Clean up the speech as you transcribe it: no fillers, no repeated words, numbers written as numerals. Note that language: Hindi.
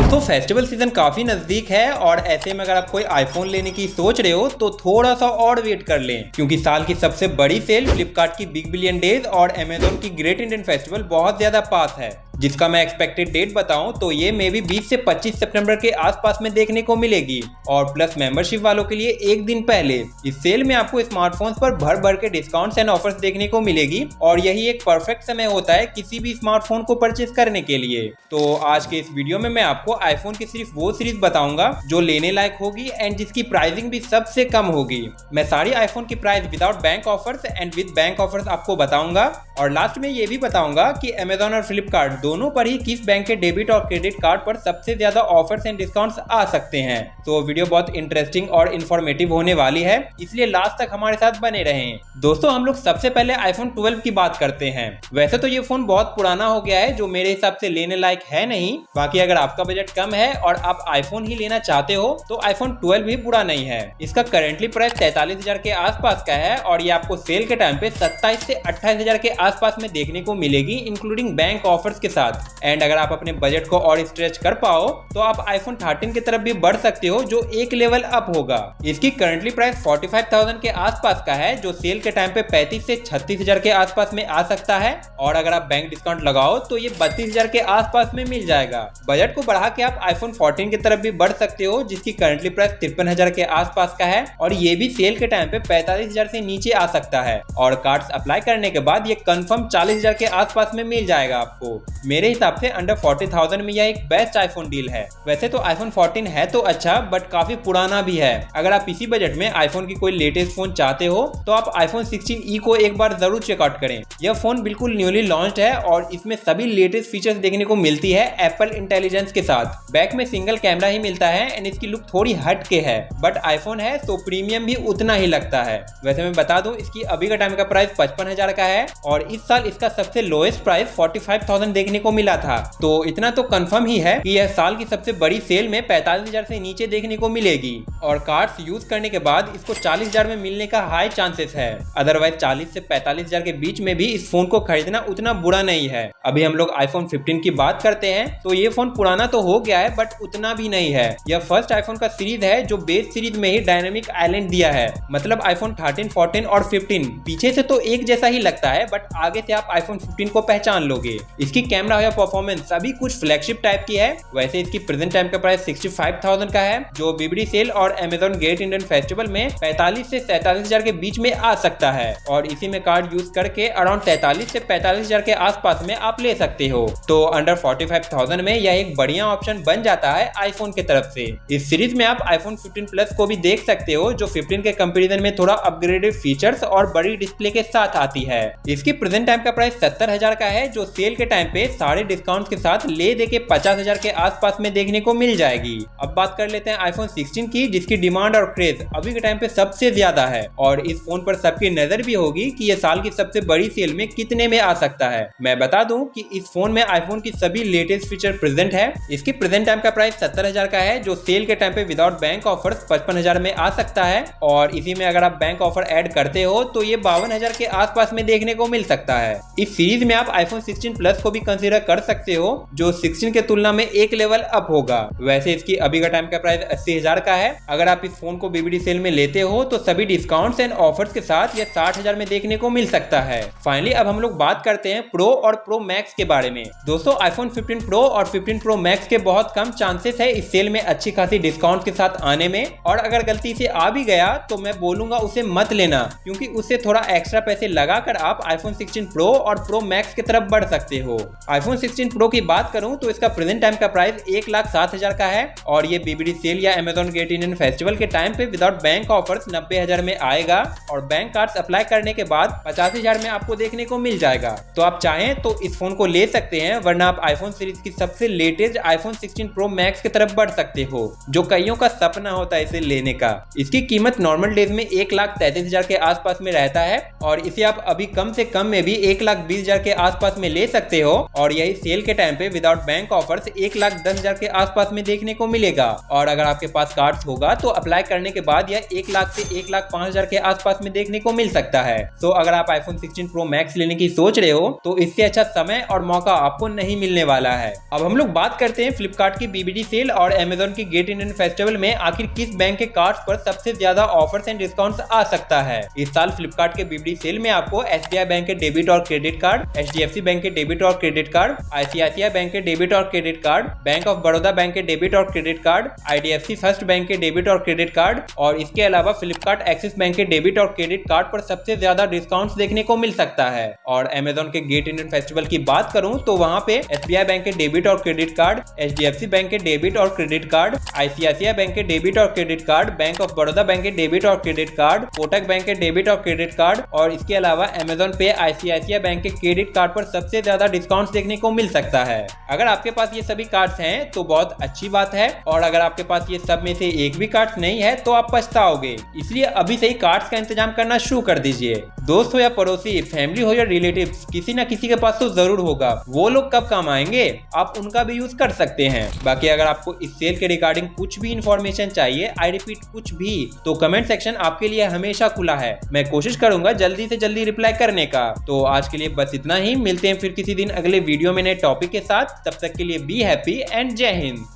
दोस्तों फेस्टिवल सीजन काफी नजदीक है और ऐसे में अगर आप कोई आईफोन लेने की सोच रहे हो तो थोड़ा सा और वेट कर लें, क्योंकि साल की सबसे बड़ी सेल फ्लिपकार्ट की बिग बिलियन डेज और अमेजोन की ग्रेट इंडियन फेस्टिवल बहुत ज्यादा पास है, जिसका मैं एक्सपेक्टेड डेट बताऊं तो ये मे बी 20 से 25 सितंबर के आसपास में देखने को मिलेगी। और प्लस मेंबरशिप वालों के लिए एक दिन पहले इस सेल में आपको स्मार्टफोन्स पर भर भर के डिस्काउंट्स एंड ऑफर्स देखने को मिलेगी और यही एक परफेक्ट समय होता है किसी भी स्मार्टफोन को परचेज करने के लिए। तो आज के इस वीडियो में मैं आपको आईफोन की सिर्फ वो सीरीज बताऊंगा जो लेने लायक होगी एंड जिसकी प्राइसिंग भी सबसे कम होगी। मैं सारी आईफोन की price without bank offers and with bank offers आपको बताऊंगा और लास्ट में ये भी बताऊंगा कि अमेजोन और फ्लिपकार्ट दोनों पर ही किस बैंक के डेबिट और क्रेडिट कार्ड पर सबसे ज्यादा ऑफर्स एंड डिस्काउंट्स आ सकते हैं। तो वीडियो बहुत इंटरेस्टिंग और इन्फॉर्मेटिव होने वाली है, इसलिए लास्ट तक हमारे साथ बने रहें। दोस्तों हम लोग सबसे पहले आईफोन 12 की बात करते हैं। वैसे तो ये फोन बहुत पुराना हो गया है, जो मेरे हिसाब से लेने लायक है नहीं। बाकी अगर आपका बजट कम है और आप आईफोन ही लेना चाहते हो तो आईफोन 12 भी बुरा नहीं है। इसका करेंटली प्राइस 43,000 के आसपास का है और ये आपको सेल के टाइम पे 27 से 28,000 के आसपास में देखने को मिलेगी, इंक्लूडिंग बैंक ऑफर्स के साथ। एंड अगर आप अपने बजट को और स्ट्रेच कर पाओ तो आप आईफोन 13 की तरफ भी बढ़ सकते हो, जो एक लेवल अप होगा। इसकी करंटली प्राइस 45,000 के आसपास का है, जो सेल के टाइम पे 35 से 36,000 के आसपास में आ सकता है और अगर आप बैंक डिस्काउंट लगाओ तो ये 32,000 के आसपास में मिल जाएगा। बजट को बढ़ा के आप आईफोन 14 की तरफ भी बढ़ सकते हो, जिसकी करंटली प्राइस 53,000 के आसपास का है और ये भी सेल के टाइम पे 45,000 से नीचे आ सकता है और कार्ड्स अप्लाई करने के बाद ये कंफर्म 40,000 के आसपास में मिल जाएगा आपको। मेरे हिसाब से अंडर 40,000 में यह एक बेस्ट आईफोन डील है। वैसे तो आईफोन 14 है तो अच्छा, बट काफी पुराना भी है। अगर आप इसी बजट में आईफोन की कोई लेटेस्ट फोन चाहते हो तो आप आईफोन 16e को एक बार जरूर चेकआउट करें। यह फोन बिल्कुल न्यूली लॉन्च्ड है और इसमें सभी लेटेस्ट फीचर्स देखने को मिलती है एप्पल इंटेलिजेंस के साथ। बैक में सिंगल कैमरा ही मिलता है एंड इसकी लुक थोड़ी हट के है, बट आईफोन है तो प्रीमियम भी उतना ही लगता है। वैसे मैं बता दूं इसकी अभी का टाइम का प्राइस 55,000 का है और इस साल इसका सबसे लोएस्ट प्राइस 45,000 देखने को मिला था। तो इतना तो कंफर्म ही है कि यह साल की सबसे बड़ी सेल में 45,000 से नीचे देखने को मिलेगी और कार्ड्स यूज करने के बाद इसको 40,000 में मिलने का हाई चांसेस है। अदरवाइज 40 से 45,000 के बीच में भी इस फोन को खरीदना उतना बुरा नहीं है। अभी हम लोग आईफोन 15 की बात करते हैं तो ये फोन पुराना तो हो गया है बट उतना भी नहीं है। यह फर्स्ट आईफोन का सीरीज है जो बेस सीरीज में ही डायनामिक आइलैंड दिया है। मतलब आईफोन 13, 14 और 15 पीछे से तो एक जैसा ही लगता है, बट आगे से आप आईफोन 15 को पहचान लोगे। इसकी कैमरा या परफॉर्मेंस सभी कुछ फ्लैगशिप टाइप की है। वैसे इसकी प्रेजेंट टाइम का प्राइस 65,000 का है, जो बीबीडी सेल और अमेजोन ग्रेट इंडियन फेस्टिवल में 45 से 47,000 के बीच में आ सकता है और इसी में कार्ड यूज करके अराउंड 43 से 45,000 के आसपास में आप ले सकते हो। तो अंडर 45,000 में यह एक बढ़िया ऑप्शन बन जाता है आईफोन की तरफ से। इस सीरीज में आप आईफोन 15 प्लस को भी देख सकते हो, जो 15 के कंपैरिजन में थोड़ा अपग्रेडेड फीचर्स और बड़ी डिस्प्ले के साथ आती है। इसकी प्रेजेंट टाइम का प्राइस 70,000 का है, जो सेल के टाइम पे सारे डिस्काउंट के साथ ले दे के 50,000 के आसपास में देखने को मिल जाएगी। अब बात कर लेते हैं आईफोन 16 की, जिसकी डिमांड और क्रेज अभी के टाइम पे सबसे ज्यादा है और इस फोन पर सबकी नजर भी होगी कि यह साल की सबसे बड़ी सेल में कितने में आ सकता है। मैं बता दूं कि इस फोन में आईफोन की सभी लेटेस्ट फीचर प्रेजेंट है। इसकी प्रेजेंट टाइम का प्राइस 70,000 का है, जो सेल के टाइम पे विदाउट बैंक ऑफर्स 55,000 में आ सकता है और इसी में अगर आप बैंक ऑफर ऐड करते हो तो ये 52,000 के आसपास में देखने को मिल सकता है। इस सीरीज में आप आईफोन 16 प्लस को भी कंसीडर कर सकते हो, जो 16 के तुलना में एक लेवल अप होगा। वैसे इसकी अभी का टाइम का प्राइस 80,000 का है। अगर आप इस फोन को बीबीडी सेल में लेते हो तो सभी डिस्काउंट्स एंड ऑफर्स के साथ ये 60,000 में देखने को मिल सकता है। फाइनली अब हम लोग बात करते हैं प्रो और प्रो मैक्स के बारे में। दोस्तों आईफोन 15 प्रो और 15 प्रो मैक्स के बहुत कम चांसेस है इस सेल में अच्छी खासी डिस्काउंट के साथ आने में, और अगर गलती से आ भी गया तो मैं बोलूंगा उसे मत लेना, क्योंकि उससे थोड़ा एक्स्ट्रा पैसे लगाकर आप आईफोन 16 प्रो और प्रो मैक्स की तरफ बढ़ सकते हो। आईफोन 16 प्रो की बात करूं तो इसका प्रेजेंट टाइम का प्राइस 1,07,000 का है और ये बीबीडी सेल या अमेजोन ग्रेट इंडियन फेस्टिवल के टाइम पे विदाउट बैंक ऑफर्स 90,000 में आएगा और बैंक कार्ड्स अप्लाई करने के बाद 85,000 में आपको देखने को मिल जाएगा। तो आप चाहें तो इस फोन को ले सकते हैं, वरना आप आईफोन सीरीज की सबसे लेटेस्ट आईफोन 16 प्रो मैक्स की तरफ बढ़ सकते हो, जो कईयों का सपना होता है इसे लेने का। इसकी कीमत नॉर्मल डेज में 1,33,000 के आसपास में रहता है और इसे आप अभी कम से कम में भी 1,20,000 के आसपास में ले सकते हो और यही सेल के टाइम पे विदाउट बैंक ऑफर्स 1,10,000 के आसपास में देखने को मिलेगा। और अगर आपके पास कार्ड्स होगा तो अप्लाई करने के बाद यह 1 लाख से 1,05,000 के आसपास में देखने को मिल सकता है। तो अगर आप iPhone 16 Pro Max लेने की सोच रहे हो तो इससे अच्छा समय और मौका आपको नहीं मिलने वाला है। अब हम लोग बात करते हैं फ्लिपकार्ट की BBD सेल और Amazon की ग्रेट इंडियन फेस्टिवल में आखिर किस बैंक के कार्ड्स पर सबसे ज्यादा ऑफर्स एंड डिस्काउंट्स आ सकता है। इस साल फ्लिपकार्ट के BBD सेल में आपको SBI बैंक के डेबिट और क्रेडिट कार्ड, HDFC बैंक के डेबिट और क्रेडिट कार्ड, ICICI बैंक के डेबिट और credit card, bank of Baroda bank के डेबिट और credit card, IDFC first bank के डेबिट और क्रेडिट कार्ड और इसके अलावा फ्लिपकार्ट एक्सिस बैंक के डेबिट और क्रेडिट कार्ड पर सबसे ज्यादा डिस्काउंट्स देखने को मिल सकता है। और अमेजॉन के ग्रेट इंडियन फेस्टिवल की बात करूं तो वहां पे SBI बैंक के डेबिट और क्रेडिट कार्ड, HDFC बैंक के डेबिट और क्रेडिट कार्ड, ICICI बैंक के डेबिट और credit card, bank of Baroda bank के डेबिट और क्रेडिट कार्ड, कोटक बैंक के डेबिट और क्रेडिट कार्ड और इसके अलावा अमेजॉन पे ICICI बैंक के क्रेडिट कार्ड पर सबसे ज्यादा डिस्काउंट्स देखने को मिल सकता है। अगर आपके पास ये सभी कार्ड्स हैं तो बहुत अच्छी बात है, और अगर आपके पास ये सब में से एक भी कार्ड नहीं है तो आप पछताओगे। इसलिए अभी से ही कार्ड्स का इंतजाम करना शुरू कर दीजिए। दोस्त हो या पड़ोसी, फैमिली हो या रिलेटिव्स, किसी ना किसी के पास तो जरूर होगा। वो लोग कब काम आएंगे, आप उनका भी यूज कर सकते हैं। बाकी अगर आपको इस सेल के रिगार्डिंग कुछ भी इंफॉर्मेशन चाहिए, आई रिपीट कुछ भी, तो कमेंट सेक्शन आपके लिए हमेशा खुला है। मैं कोशिश करूंगा जल्दी से जल्दी रिप्लाई करने का। तो आज के लिए बस इतना ही, मिलते हैं फिर किसी दिन अगले वीडियो में नए टॉपिक के साथ। तब तक के लिए बी हैप्पी एंड जय हिंद।